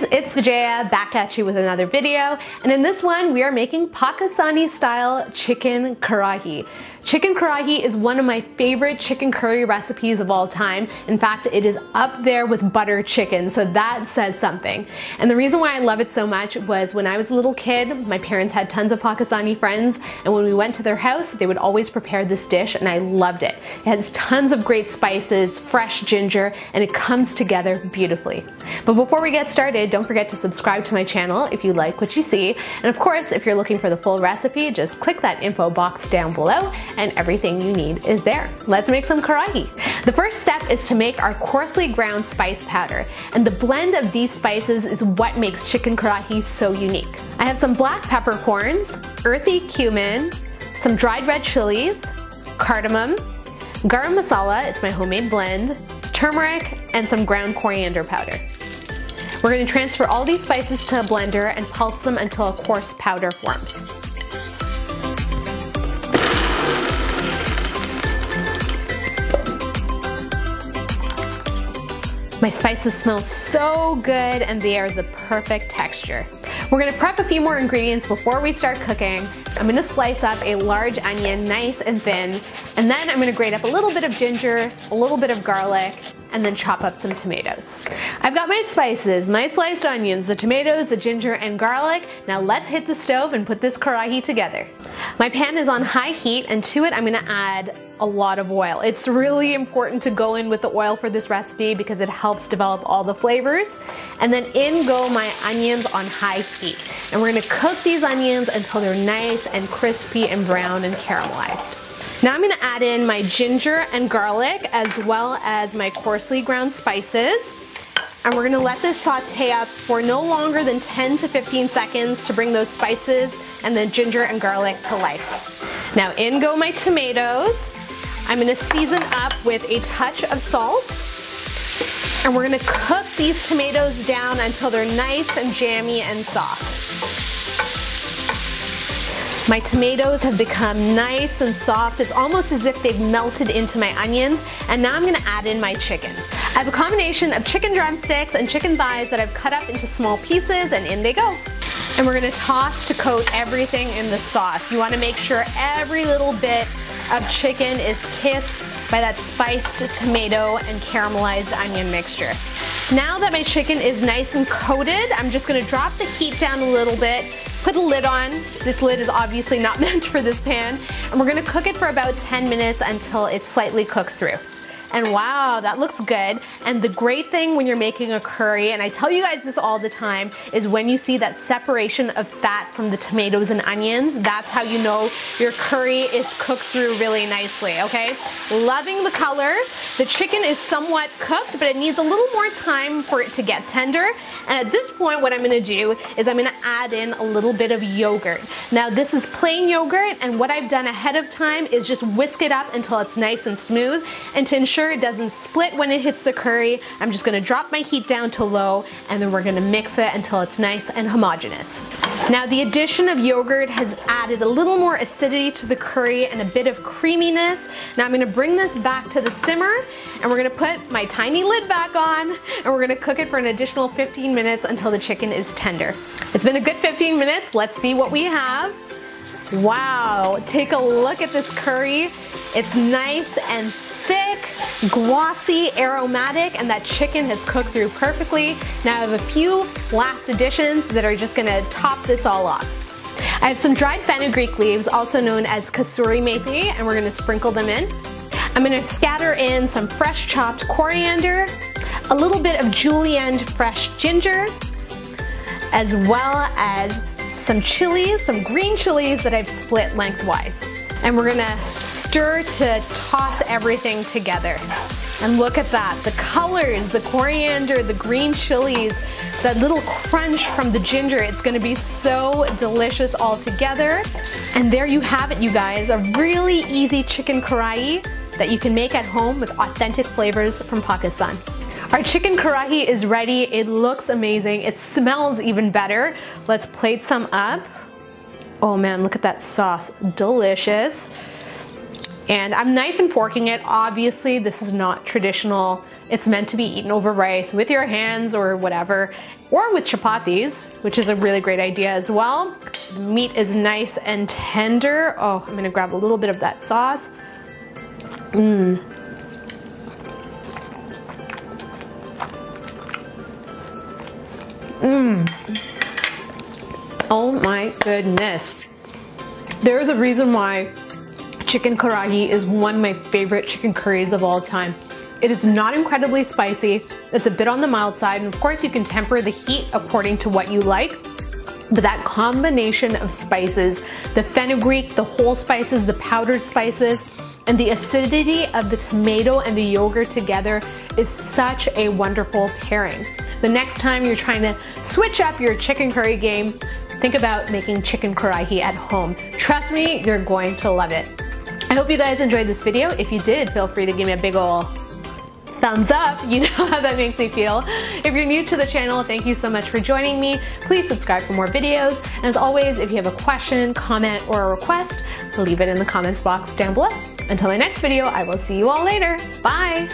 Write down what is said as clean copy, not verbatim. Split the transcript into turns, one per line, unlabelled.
guys, it's Vijaya back at you with another video, and in this one we are making Pakistani style chicken karahi. Chicken karahi is one of my favorite chicken curry recipes of all time. In fact, it is up there with butter chicken, so that says something. And the reason why I love it so much was when I was a little kid, my parents had tons of Pakistani friends, and when we went to their house, they would always prepare this dish, and I loved it. It has tons of great spices, fresh ginger, and it comes together beautifully. But before we get started, don't forget to subscribe to my channel if you like what you see. And of course, if you're looking for the full recipe, just click that info box down below and everything you need is there. Let's make some karahi. The first step is to make our coarsely ground spice powder. And the blend of these spices is what makes chicken karahi so unique. I have some black peppercorns, earthy cumin, some dried red chilies, cardamom, garam masala, it's my homemade blend, turmeric, and some ground coriander powder. We're going to transfer all these spices to a blender and pulse them until a coarse powder forms. My spices smell so good and they are the perfect texture. We're gonna prep a few more ingredients before we start cooking. I'm gonna slice up a large onion nice and thin, and then I'm gonna grate up a little bit of ginger, a little bit of garlic, and then chop up some tomatoes. I've got my spices, my sliced onions, the tomatoes, the ginger, and garlic. Now let's hit the stove and put this karahi together. My pan is on high heat, and to it I'm gonna add a lot of oil. It's really important to go in with the oil for this recipe because it helps develop all the flavors. And then in go my onions on high heat. And we're gonna cook these onions until they're nice and crispy and brown and caramelized. Now I'm gonna add in my ginger and garlic as well as my coarsely ground spices. And we're gonna let this saute up for no longer than 10 to 15 seconds to bring those spices and the ginger and garlic to life. Now in go my tomatoes. I'm gonna season up with a touch of salt. And we're gonna cook these tomatoes down until they're nice and jammy and soft. My tomatoes have become nice and soft. It's almost as if they've melted into my onions. And now I'm gonna add in my chicken. I have a combination of chicken drumsticks and chicken thighs that I've cut up into small pieces, and in they go. And we're gonna toss to coat everything in the sauce. You wanna make sure every little bit of chicken is kissed by that spiced tomato and caramelized onion mixture. Now that my chicken is nice and coated, I'm just gonna drop the heat down a little bit, put a lid on. This lid is obviously not meant for this pan, and we're gonna cook it for about 10 minutes until it's slightly cooked through. And wow, that looks good. And the great thing when you're making a curry, and I tell you guys this all the time, is when you see that separation of fat from the tomatoes and onions, that's how you know your curry is cooked through really nicely, okay? Loving the color. The chicken is somewhat cooked, but it needs a little more time for it to get tender. And at this point, what I'm gonna do is I'm gonna add in a little bit of yogurt. Now this is plain yogurt, and what I've done ahead of time is just whisk it up until it's nice and smooth. And to ensure it doesn't split when it hits the curry, I'm just gonna drop my heat down to low, and then we're gonna mix it until it's nice and homogeneous. Now the addition of yogurt has added a little more acidity to the curry and a bit of creaminess. Now I'm gonna bring this back to the simmer, and we're gonna put my tiny lid back on, and we're gonna cook it for an additional 15 minutes until the chicken is tender. It's been a good 15 minutes. Let's see what we have. Wow, take a look at this curry. It's nice and thick, glossy, aromatic, and that chicken has cooked through perfectly. Now I have a few last additions that are just gonna top this all off. I have some dried fenugreek leaves, also known as kasuri methi, and we're gonna sprinkle them in. I'm gonna scatter in some fresh chopped coriander, a little bit of julienne fresh ginger, as well as some chilies, some green chilies that I've split lengthwise. And we're gonna stir to toss everything together. And look at that, the colors, the coriander, the green chilies, that little crunch from the ginger, it's gonna be so delicious all together. And there you have it, you guys, a really easy chicken karahi that you can make at home with authentic flavors from Pakistan. Our chicken karahi is ready. It looks amazing. It smells even better. Let's plate some up. Oh man, look at that sauce, delicious. And I'm knife and forking it. Obviously, this is not traditional It's meant to be eaten over rice with your hands or whatever, or with chapathis, which is a really great idea as well. The meat is nice and tender. Oh, I'm gonna grab a little bit of that sauce. Oh my goodness. There is a reason why chicken karahi is one of my favorite chicken curries of all time. It is not incredibly spicy. It's a bit on the mild side, and of course you can temper the heat according to what you like. But that combination of spices, the fenugreek, the whole spices, the powdered spices, and the acidity of the tomato and the yogurt together is such a wonderful pairing. The next time you're trying to switch up your chicken curry game, think about making chicken karahi at home. Trust me, you're going to love it. I hope you guys enjoyed this video. If you did, feel free to give me a big ol' thumbs up. You know how that makes me feel. If you're new to the channel, thank you so much for joining me. Please subscribe for more videos. And as always, if you have a question, comment, or a request, leave it in the comments box down below. Until my next video, I will see you all later. Bye.